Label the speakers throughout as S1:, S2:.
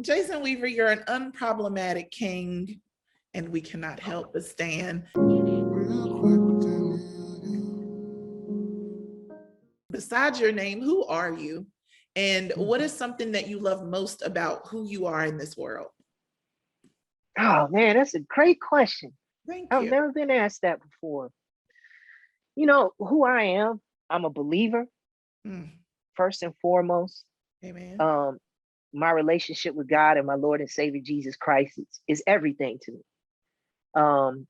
S1: Jason Weaver, you're an unproblematic king, and we cannot help but stand. Besides your name, who are you? And what is something that you love most about who you are in this world?
S2: Oh man, that's a great question.
S1: Thank
S2: I've
S1: you.
S2: never been asked that before. You know who I am? I'm a believer,
S1: Mm,
S2: first and foremost.
S1: amen.
S2: Um, my relationship with God and my Lord and Savior Jesus Christ is everything to me. Um,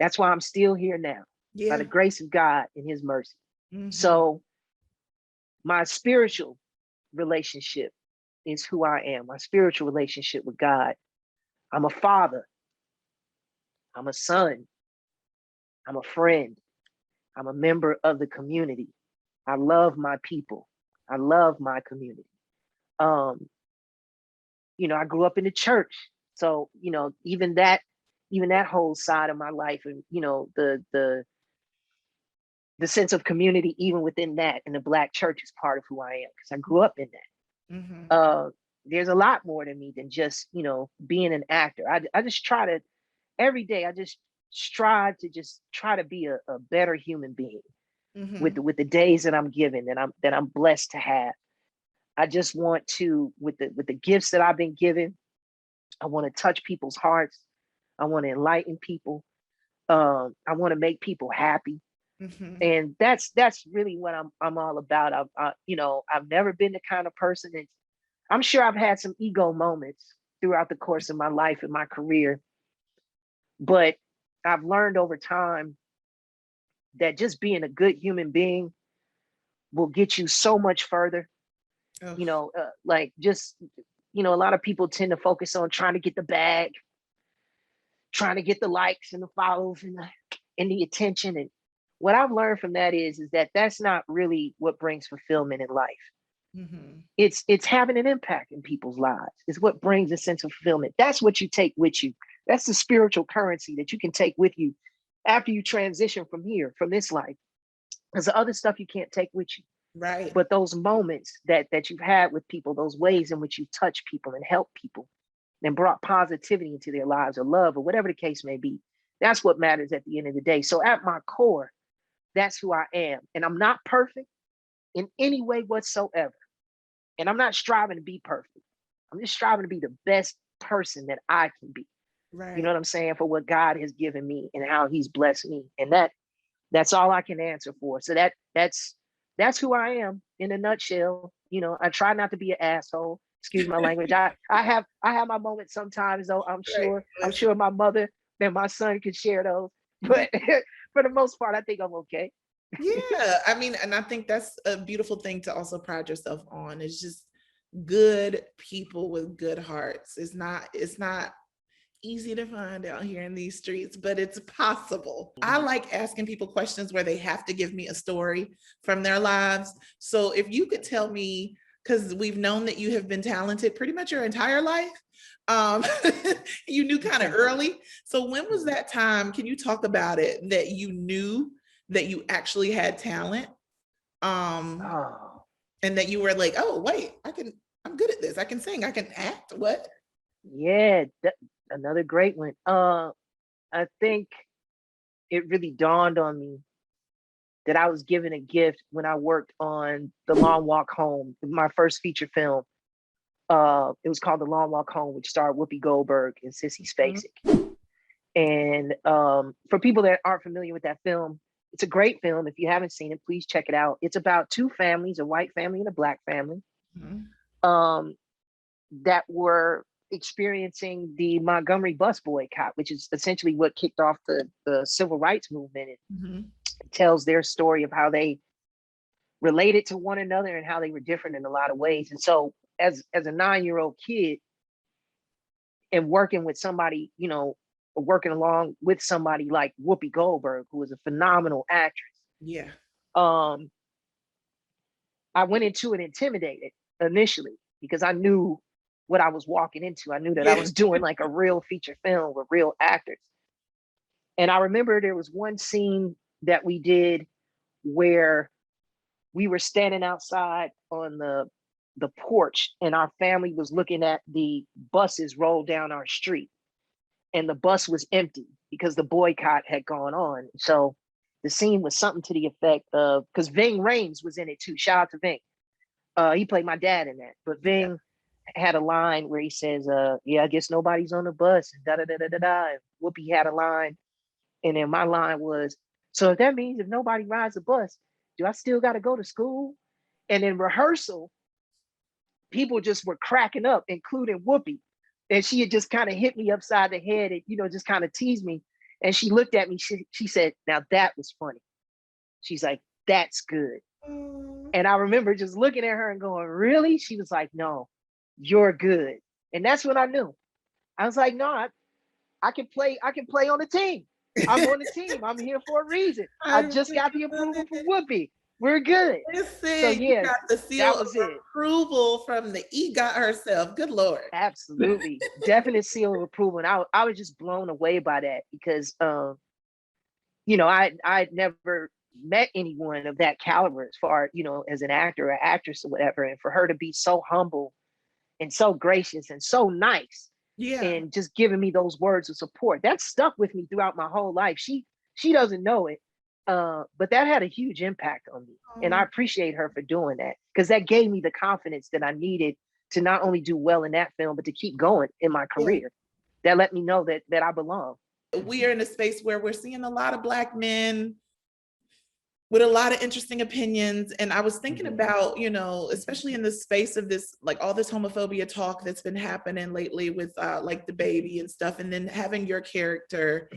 S2: that's why I'm still here now, by
S1: Yeah.
S2: the grace of God and His mercy.
S1: Mm-hmm.
S2: So my spiritual relationship is who I am. My spiritual relationship with God. I'm a father. I'm a son. I'm a friend. I'm a member of the community. I love my people. I love my community. Um, I grew up in the church. So, even that whole side of my life and the sense of community even within that and the black church is part of who I am because I grew up in
S1: Mm-hmm.
S2: that. There's a lot more to me than just, being an actor. I just try to every day I just strive to just try to be a better human being with
S1: Mm-hmm.
S2: the days that I'm given that I'm blessed to have. I just want to with the gifts that I've been given, I want to touch people's hearts. I want to enlighten people. I want to make people happy,
S1: Mm-hmm.
S2: and that's really what I'm all about. I've never been the kind of person that I'm sure I've had some ego moments throughout the course of my life and my career, but I've learned over time that just being a good human being will get you so much further.
S1: Oh,
S2: Like just a lot of people tend to focus on trying to get the bag, trying to get the likes and the follows and the attention. And what I've learned from that is that that's not really what brings fulfillment in life.
S1: mm-hmm.
S2: It's having an impact in people's lives. It's what brings a sense of fulfillment. That's what you take with you. That's the spiritual currency that you can take with you after you transition from here, from this life. There's the other stuff you can't take with you.
S1: Right.
S2: But those moments that you've had with people, those ways in which you touch people and help people and brought positivity into their lives or love or whatever the case may be, that's what matters at the end of the day. So at my core, that's who I am. And I'm not perfect in any way whatsoever. And I'm not striving to be perfect. I'm just striving to be the best person that I can be. You know
S1: Right.
S2: what I'm saying? For what God has given me and how He's blessed me. And that's all I can answer for. So that's who I am in a nutshell. I try not to be an asshole. Excuse my language. I have my moments sometimes though. I'm
S1: Right.
S2: sure. I'm
S1: Listen.
S2: sure my mother and my son could share those. But for the most part, I think I'm okay.
S1: Yeah, I mean, and I think that's a beautiful thing to also pride yourself on. It's just good people with good hearts. It's not easy to find out here in these streets, but it's possible. I
S2: Mhm.
S1: like asking people questions where they have to give me a story from their lives. So if you could tell me, because we've known that you have been talented pretty much your entire life. Um, you knew kind of
S2: Thank you.
S1: early. So when was
S2: Mhm.
S1: that time? Can you talk about it that you knew that you actually had talent? Um,
S2: Oh,
S1: and that you were like, oh, wait, I'm good at this. I can sing, I can act. What?
S2: yeah, another great one. I think it really dawned on me that I was given a gift when I worked on The Long Walk Home, my first feature film. It was called The Long Walk Home, which starred Whoopi Goldberg and Sissy
S1: Mhm.
S2: Spacek. And for people that aren't familiar with that film, it's a great film. If you haven't seen it, please check it out. It's about two families, a white family and a black family,
S1: Mhm.
S2: um, that were experiencing the Montgomery bus boycott, which is essentially what kicked off the civil rights movement. It
S1: Mhm.
S2: tells their story of how they related to one another and how they were different in a lot of ways. And so as a 9-year-old kid and working with somebody, working along with somebody like Whoopi Goldberg, who is a phenomenal actress,
S1: Yeah.
S2: um, I went into it intimidated initially because I knew what I was walking into. I knew that I
S1: Yeah.
S2: was doing like a real feature film with real actors. And I remember there was one scene that we did where we were standing outside on the porch, and our family was looking at the buses roll down our street, and the bus was empty because the boycott had gone on. So the scene was something to the effect of, because Ving Rhames was in it too. Shout out to Ving. He played my dad in that. But Ving had a line where he says, yeah, I guess nobody's on the bus. And da da da da da da. And Whoopi had a line. And then my line was, so if that means if nobody rides the bus, do I still got to go to school? And in rehearsal, people just were cracking up, including Whoopi. And she had just kind of hit me upside the head and, just kind of teased me. And she looked at me, she said, now that was funny. She's like, that's good. And I remember just looking at her and going, really? She was like, no, you're good. And that's when I knew. I was like, no, I can play on the team. I'm on the team. I'm here for a reason. I just got the approval from Whoopi. We're good.
S1: Listen,
S2: so yeah,
S1: you got the seal
S2: that was
S1: of approval from the EGOT herself. Good Lord.
S2: Absolutely. Definite seal of approval. And I was just blown away by that because, I'd never met anyone of that caliber as far, as an actor or actress or whatever. And for her to be so humble and so gracious and so nice, and just giving me those words of support, that stuck with me throughout my whole life. She doesn't know it, but that had a huge impact on me. And I appreciate her for doing that, because that gave me the confidence that I needed to not only do well in that film, but to keep going in my career. That let me know that I belong.
S1: We are in a space where we're seeing a lot of Black men with a lot of interesting opinions. And I was thinking about, especially in the space of this, like all this homophobia talk that's been happening lately with like the baby and stuff. And then having your character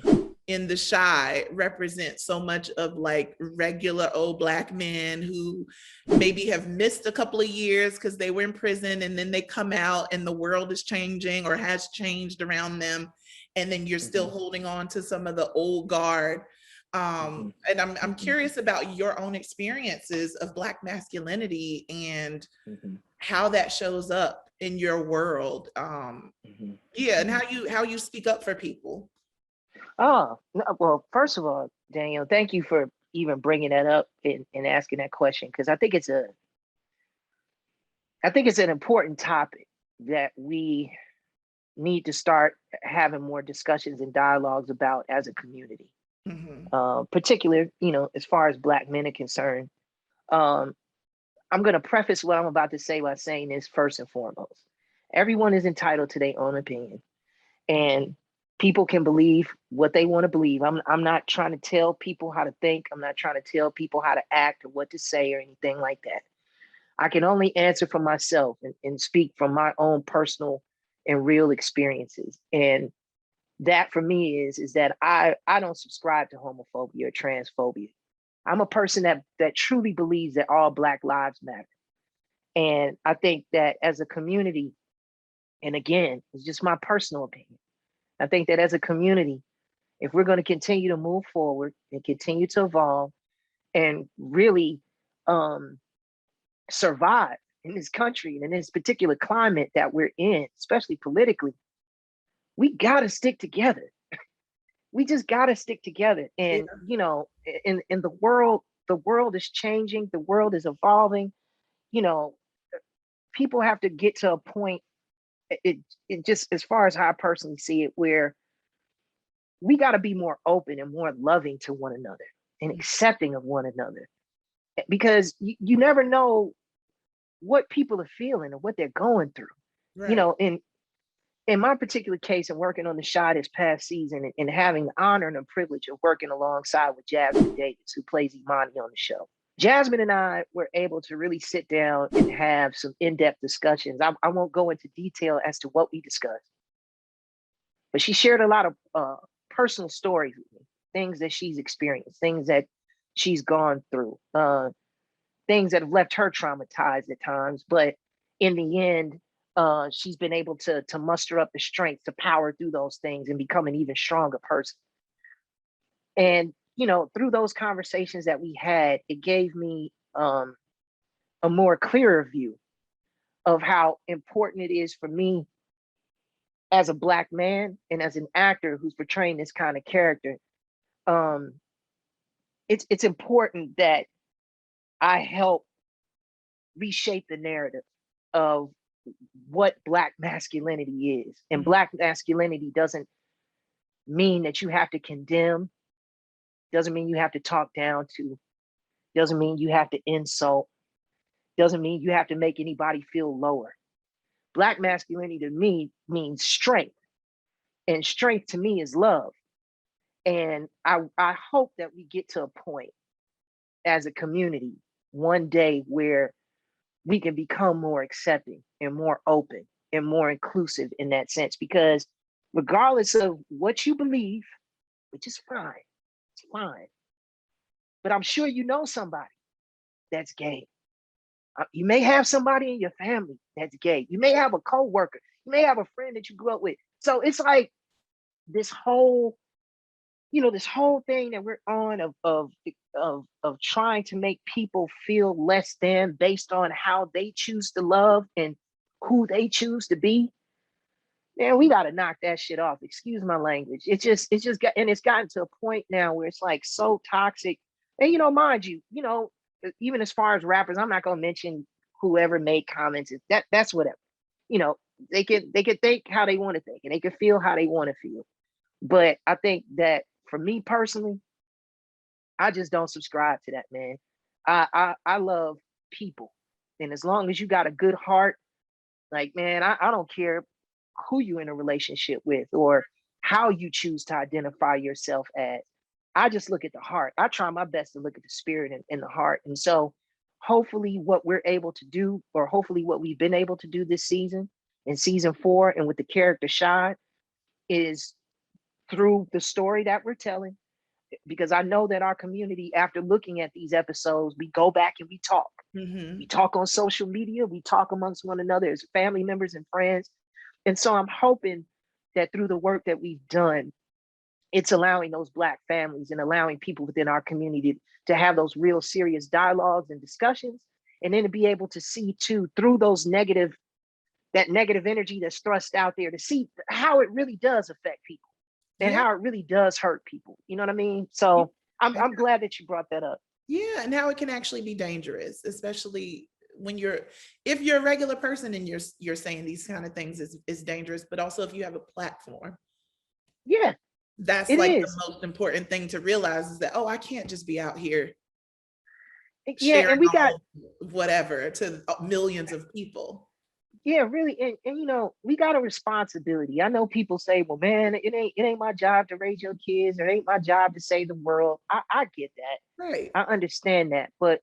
S1: in The Chi represent so much of like regular old Black men who maybe have missed a couple of years because they were in prison, and then they come out and the world is changing or has changed around them. And then you're still holding on to some of the old guard. And I'm curious about your own experiences of Black masculinity and how that shows up in your world. And how you speak up for people.
S2: Oh, well, first of all, Daniel, thank you for even bringing that up and asking that question, because I think it's an important topic that we need to start having more discussions and dialogues about as a community. Particular, as far as Black men are concerned. I'm going to preface what I'm about to say by saying this first and foremost. Everyone is entitled to their own opinion, and people can believe what they want to believe. I'm not trying to tell people how to think. I'm not trying to tell people how to act or what to say or anything like that. I can only answer for myself and speak from my own personal and real experiences. And that for me is that I don't subscribe to homophobia or transphobia. I'm a person that truly believes that all Black lives matter. And I think that as a community, and again, it's just my personal opinion, I think that as a community, if we're going to continue to move forward and continue to evolve and really survive in this country and in this particular climate that we're in, especially politically, we got to stick together. We just got to stick together. And, in the world is changing. The world is evolving. People have to get to a point, it just, as far as how I personally see it, where we got to be more open and more loving to one another and accepting of one another, because you never know what people are feeling or what they're going through. Right. In my particular case, and working on The Chi this past season, and having the honor and the privilege of working alongside with Jasmine Davis, who plays Imani on the show. Jasmine and I were able to really sit down and have some in-depth discussions. I won't go into detail as to what we discussed, but she shared a lot of personal stories with me, things that she's experienced, things that she's gone through, things that have left her traumatized at times. But in the end, she's been able to muster up the strength to power through those things and become an even stronger person. And, through those conversations that we had, it gave me a more clearer view of how important it is for me as a Black man and as an actor who's portraying this kind of character. It's important that I help reshape the narrative of what Black masculinity is. And Black masculinity doesn't mean that you have to condemn, doesn't mean you have to talk down to, doesn't mean you have to insult, doesn't mean you have to make anybody feel lower. Black masculinity to me means strength. And strength to me is love. And I hope that we get to a point as a community one day where we can become more accepting and more open and more inclusive in that sense. Because regardless of what you believe, which is fine, it's fine. But I'm sure you know somebody that's gay. You may have somebody in your family that's gay. You may have a coworker. You may have a friend that you grew up with. So it's like this whole, this whole thing that we're on of trying to make people feel less than based on how they choose to love and who they choose to be. Man, we got to knock that shit off. Excuse my language. It's gotten to a point now where it's like so toxic. And mind you, even as far as rappers, I'm not gonna mention whoever made comments. That's whatever. They can think how they want to think, and they can feel how they want to feel. But I think that for me personally, I just don't subscribe to that, man. I love people, and as long as you got a good heart, like, man, I don't care who you in a relationship with or how you choose to identify yourself as. I just look at the heart. I try my best to look at the spirit and the heart. And so hopefully what we're able to do, or hopefully what we've been able to do this season, in season 4, and with the character Shad, is through the story that we're telling. Because I know that our community, after looking at these episodes, we go back and we talk. We talk on social media, we talk amongst one another as family members and friends. And so I'm hoping that through the work that we've done, it's allowing those Black families and allowing people within our community to have those real serious dialogues and discussions, and then to be able to see too, through that negative energy that's thrust out there, to see how it really does affect people and how it really does hurt people. You know what I mean? So I'm glad that you brought that up.
S1: Yeah, and how it can actually be dangerous, especially when if you're a regular person and you're saying these kind of things is dangerous, but also if you have a platform.
S2: Yeah,
S1: that's
S2: it
S1: like
S2: is.
S1: the most important thing to realize, is that, oh, I can't just be out here
S2: Yeah,
S1: sharing
S2: and we got
S1: whatever to millions of people.
S2: Yeah, really, and we got a responsibility. I know people say, "Well, man, it ain't my job to raise your kids, or it ain't my job to save the world." I get that.
S1: Right.
S2: I understand that, but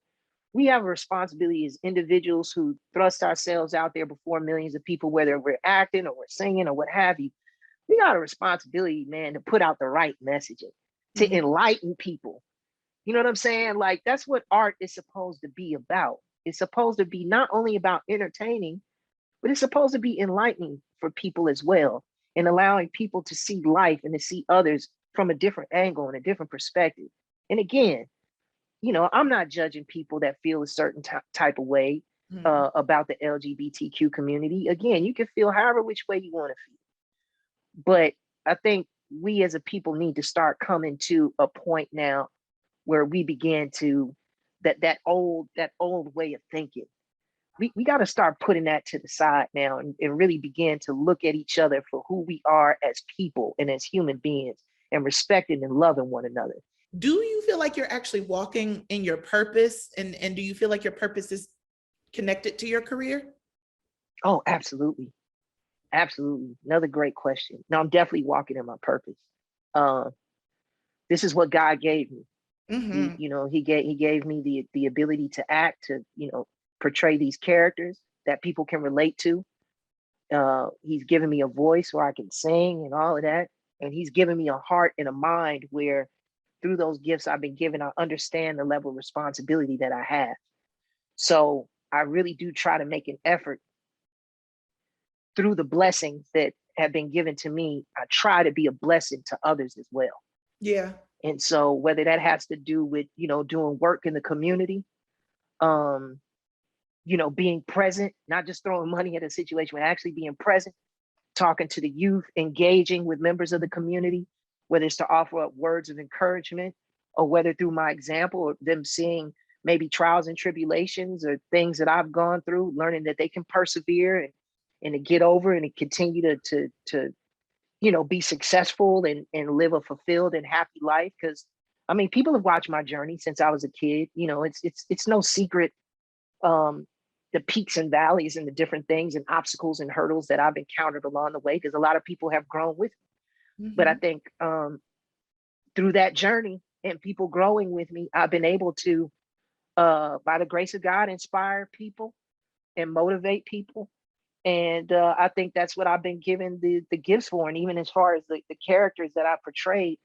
S2: we have a responsibility as individuals who thrust ourselves out there before millions of people, whether we're acting or we're singing or what have you. We got a responsibility, man, to put out the right messaging, to enlighten people. You know what I'm saying? Like, that's what art is supposed to be about. It's supposed to be not only about entertaining, but it's supposed to be enlightening for people as well, and allowing people to see life and to see others from a different angle and a different perspective. And again, I'm not judging people that feel a certain type of way about the LGBTQ community. Again, you can feel however which way you want to feel. But I think we as a people need to start coming to a point now where we begin to that old way of thinking. We got to start putting that to the side now, and really begin to look at each other for who we are as people and as human beings, and respecting and loving one another.
S1: Do you feel like you're actually walking in your purpose, and do you feel like your purpose is connected to your career?
S2: Oh, absolutely. Absolutely. Another great question. No, I'm definitely walking in my purpose. This is what God gave me. He gave me the ability to act, to portray these characters that people can relate to. He's given me a voice where I can sing and all of that, and he's given me a heart and a mind where, through those gifts I've been given, I understand the level of responsibility that I have. So I really do try to make an effort through the blessings that have been given to me. I try to be a blessing to others as well.
S1: Yeah.
S2: And so whether that has to do with, doing work in the community, being present, not just throwing money at a situation, but actually being present, talking to the youth, engaging with members of the community, whether it's to offer up words of encouragement, or whether through my example, or them seeing maybe trials and tribulations or things that I've gone through, learning that they can persevere and to get over and to continue to be successful and live a fulfilled and happy life. Because I mean, people have watched my journey since I was a kid. It's no secret, the peaks and valleys and the different things and obstacles and hurdles that I've encountered along the way, because a lot of people have grown with me. But I think through that journey and people growing with me, I've been able to, by the grace of God, inspire people and motivate people. And I think that's what I've been given the gifts for. And even as far as the characters that I portrayed,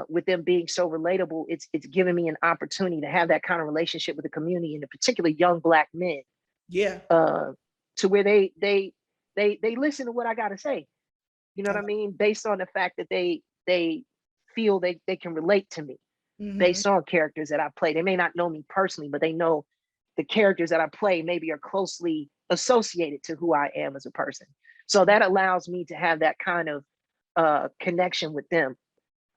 S2: with them being so relatable, it's given me an opportunity to have that kind of relationship with the community, and in particular young Black men.
S1: Yeah.
S2: To where they listen to what I got to say. You know what I mean? Based on the fact that they feel they can relate to me, based on characters that I play. They may not know me personally, but they know the characters that I play maybe are closely associated to who I am as a person. So that allows me to have that kind of connection with them,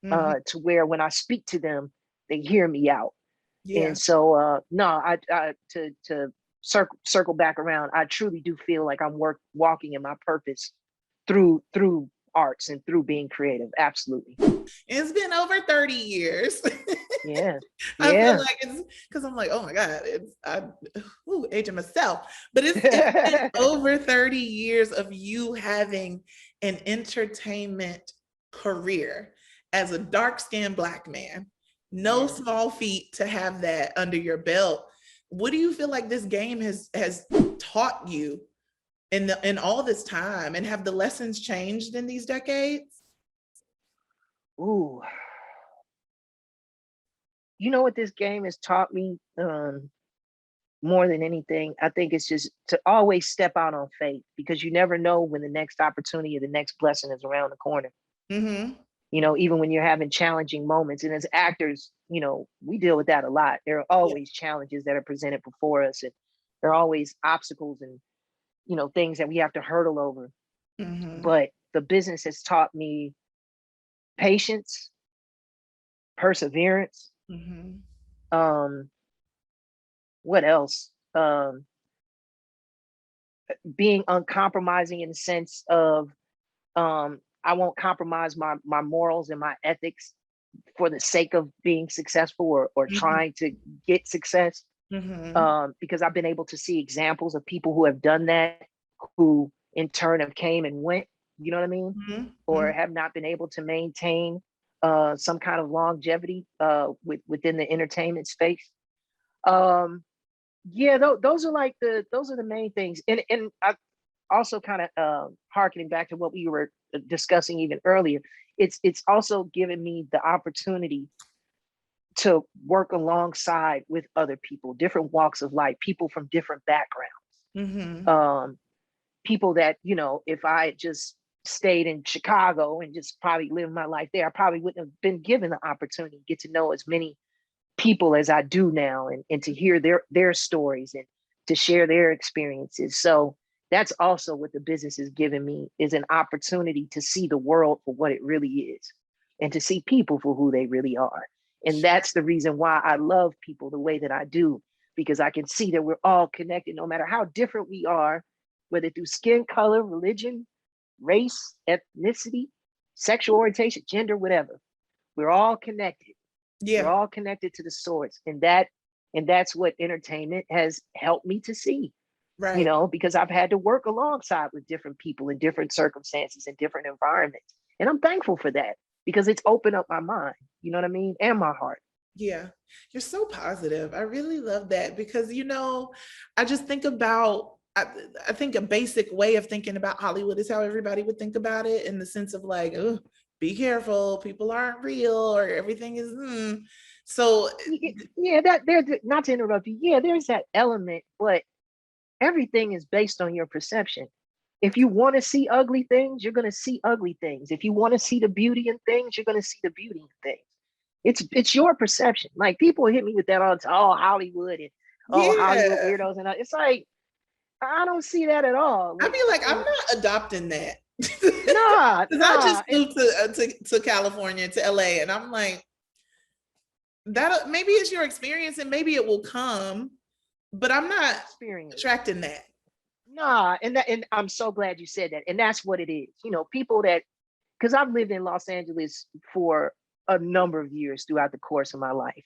S2: to where when I speak to them, they hear me out.
S1: Yeah.
S2: And so no, I to circle back around, I truly do feel like I'm walking in my purpose through arts and through being creative. Absolutely.
S1: It's been over 30 years.
S2: Yeah.
S1: I feel
S2: Yeah.
S1: like it's because I'm like, oh my God, aging myself. But it's been over 30 years of you having an entertainment career as a dark-skinned Black man. No small feat to have that under your belt. What do you feel like this game has taught you in all this time? And have the lessons changed in these decades?
S2: Ooh. You know what this game has taught me, more than anything? I think it's just to always step out on faith, because you never know when the next opportunity or the next blessing is around the corner. Even when you're having challenging moments. And as actors, we deal with that a lot. There are always challenges that are presented before us, and there are always obstacles and, things that we have to hurdle over. But the business has taught me patience, perseverance. What else? Being uncompromising in the sense of, I won't compromise my morals and my ethics for the sake of being successful or trying to get success. Because I've been able to see examples of people who have done that, who in turn have came and went, you know what I mean? Or have not been able to maintain some kind of longevity within the entertainment space. Those are the main things. And I also kind of harkening back to what we were discussing even earlier, it's also given me the opportunity to work alongside with other people, different walks of life, people from different backgrounds. People that, if I had just stayed in Chicago and just probably lived my life there, I probably wouldn't have been given the opportunity to get to know as many people as I do now, and to hear their stories and to share their experiences. So that's also what the business has given me, is an opportunity to see the world for what it really is, and to see people for who they really are. And that's the reason why I love people the way that I do, because I can see that we're all connected, no matter how different we are, whether through skin color, religion, race, ethnicity, sexual orientation, gender, whatever. We're all connected. We're all connected to the source. And that's what entertainment has helped me to see.
S1: Right.
S2: Because I've had to work alongside with different people in different circumstances and different environments. And I'm thankful for that, because it's opened up my mind, you know what I mean? And my heart.
S1: Yeah, you're so positive. I really love that, because, I just think about, I think a basic way of thinking about Hollywood is how everybody would think about it, in the sense of like, oh, be careful, people aren't real, or everything is, So
S2: that there's, not to interrupt you. Yeah, there's that element, but everything is based on your perception. If you want to see ugly things, you're going to see ugly things. If you want to see the beauty in things, you're going to see the beauty in things. It's your perception. Like, people hit me with that all the time. Oh, Hollywood and Hollywood weirdos, and it's like, I don't see that at all.
S1: I feel like I'm not adopting that.
S2: Nah.
S1: I just moved to California, to LA, and I'm like, that maybe it's your experience and maybe it will come, but I'm not
S2: Experience.
S1: attracting that.
S2: Nah, and I'm so glad you said that. And that's what it is. You know, people that, because I've lived in Los Angeles for a number of years throughout the course of my life.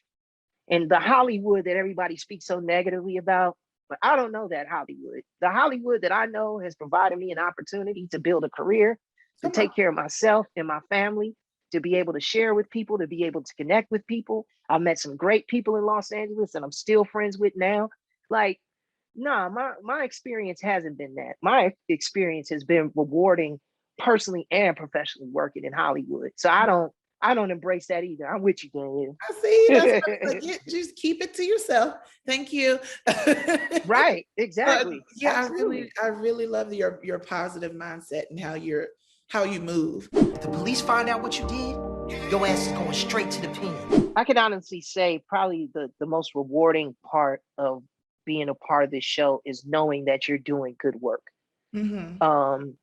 S2: And the Hollywood that everybody speaks so negatively about, but I don't know that Hollywood. The Hollywood that I know has provided me an opportunity to build a career, to
S1: Come on.
S2: take care of myself and my family, to be able to share with people, to be able to connect with people. I've met some great people in Los Angeles and I'm still friends with now. Like, nah, my experience hasn't been that. My experience has been rewarding personally and professionally working in Hollywood. So I don't embrace that either. I'm with you, Daniel.
S1: I see. That's like, just keep it to yourself. Thank you.
S2: Right, exactly.
S1: Yeah,
S2: Absolutely.
S1: I really love your positive mindset and how you move.
S3: If the police find out what you did, your ass is going straight to the pen.
S2: I can honestly say probably the most rewarding part of being a part of this show is knowing that you're doing good work.
S1: Mm-hmm.
S2: Um,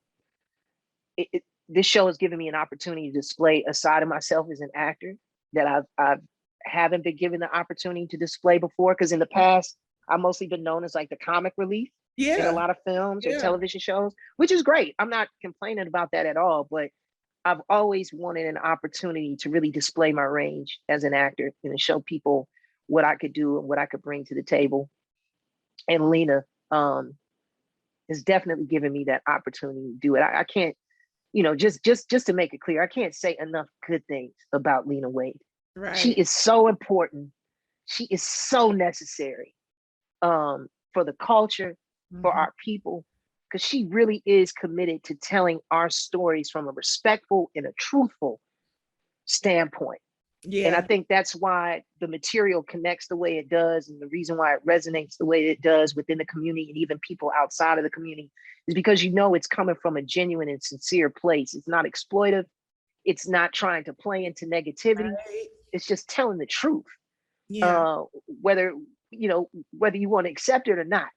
S2: this show has given me an opportunity to display a side of myself as an actor that I've haven't been given the opportunity to display before. Because in the past, I've mostly been known as like the comic relief in a
S1: Yeah,
S2: lot of films or
S1: yeah,
S2: television shows, which is great. I'm not complaining about that at all, but I've always wanted an opportunity to really display my range as an actor and to show people what I could do and what I could bring to the table. And Lena has definitely given me that opportunity to do it. I can't, you know, just to make it clear, I can't say enough good things about Lena Waithe. She
S1: right.
S2: is so important. She is so necessary for the culture, for
S1: Mm-hmm.
S2: our people, because she really is committed to telling our stories from a respectful and a truthful standpoint. And I
S1: Yeah,
S2: think that's why the material connects the way it does, and the reason why it resonates the way it does within the community and even people outside of the community is because you know it's coming from a genuine and sincere place. It's not exploitive. It's not trying to play into negativity.
S1: right.
S2: It's just telling the truth.
S1: Yeah,
S2: Uh, whether whether you want to accept it or not,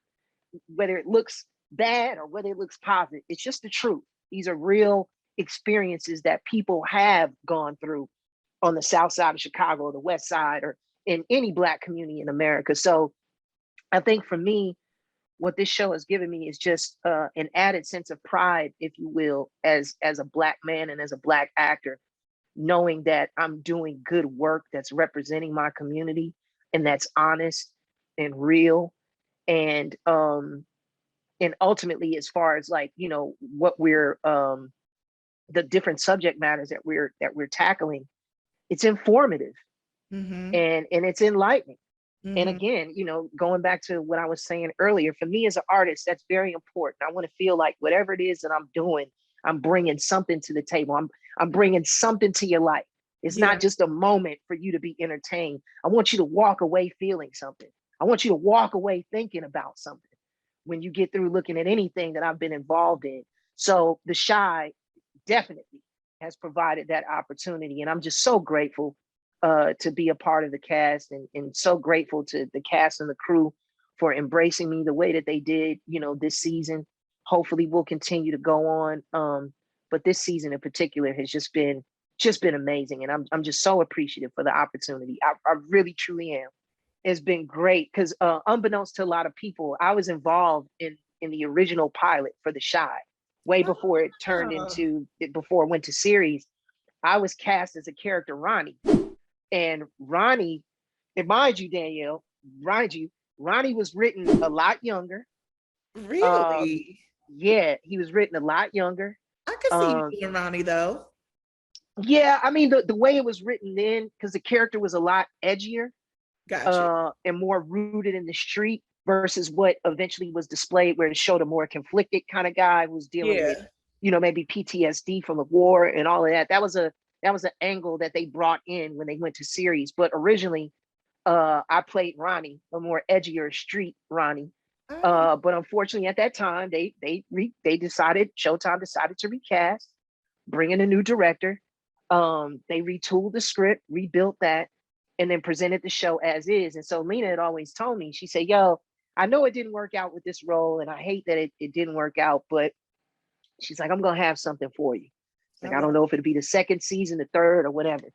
S2: whether it looks bad or whether it looks positive, it's just the truth. These are real experiences that people have gone through on the south side of Chicago or the west side or in any Black community in America. So I think for me, what this show has given me is just an added sense of pride, if you will, as a Black man and as a Black actor, knowing that I'm doing good work that's representing my community and that's honest and real. And ultimately, as far as like, you know, what we're the different subject matters that we're tackling, it's informative
S1: mm-hmm.
S2: and it's enlightening. And
S1: Mm-hmm.
S2: again, you know, going back to what I was saying earlier, for me as an artist, that's very important. I want to feel like whatever it is that I'm doing, I'm bringing something to the table. I'm bringing something to your life. It's
S1: Yeah,
S2: not just a moment for you to be entertained. I want you to walk away feeling something. I want you to walk away thinking about something when you get through looking at anything that I've been involved in. So the Shy definitely has provided that opportunity. And I'm just so grateful to be a part of the cast and so grateful to the cast and the crew for embracing me the way that they did, you know, this season. Hopefully we'll continue to go on. But this season in particular has just been amazing. And I'm just so appreciative for the opportunity. I really truly am. It's been great because unbeknownst to a lot of people, I was involved in the original pilot for The Shy way before it turned
S1: oh,
S2: into before it went to series. I was cast as a character Ronnie, and Ronnie, and mind you, Danielle, mind you, Ronnie was written a lot younger. Uh,
S1: really?
S2: yeah, he was written a lot younger.
S1: I could see you
S2: Um,
S1: being Ronnie though.
S2: yeah, I mean the way it was written then, because the character was a lot edgier
S1: Got you.
S2: and more rooted in the street versus what eventually was displayed, where it showed a more conflicted kind of guy who was dealing with,
S1: Yeah.
S2: you know, maybe PTSD from the war and all of that. That was an angle that they brought in when they went to series. But originally, I played Ronnie, a more edgier street Ronnie.
S1: Oh,
S2: But unfortunately, at that time, they decided Showtime decided to recast, bring in a new director. They retooled the script, rebuilt that, and then presented the show as is. And so Lena had always told me, she said, "Yo, I know it didn't work out with this role, and I hate that it didn't work out, but she's like, I'm gonna have something for you. It's
S1: I
S2: like, I
S1: love
S2: don't know if it'll be the second season, the third, or whatever."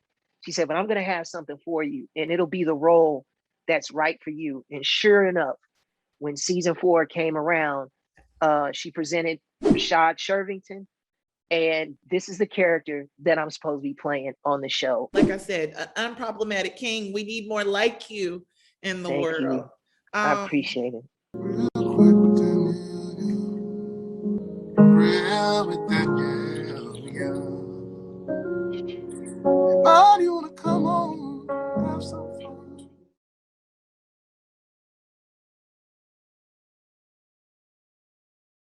S2: She said, but I'm going to have something for you, and it'll be the role that's right for you. And sure enough, when season 4 came around, she presented Rashad Shervington, and this is the character that I'm supposed to be playing on the show.
S1: Like I said, an unproblematic king. We need more like you in the
S2: Thank
S1: world.
S2: you. I appreciate it.
S4: Real quick with that nigga. Real with that.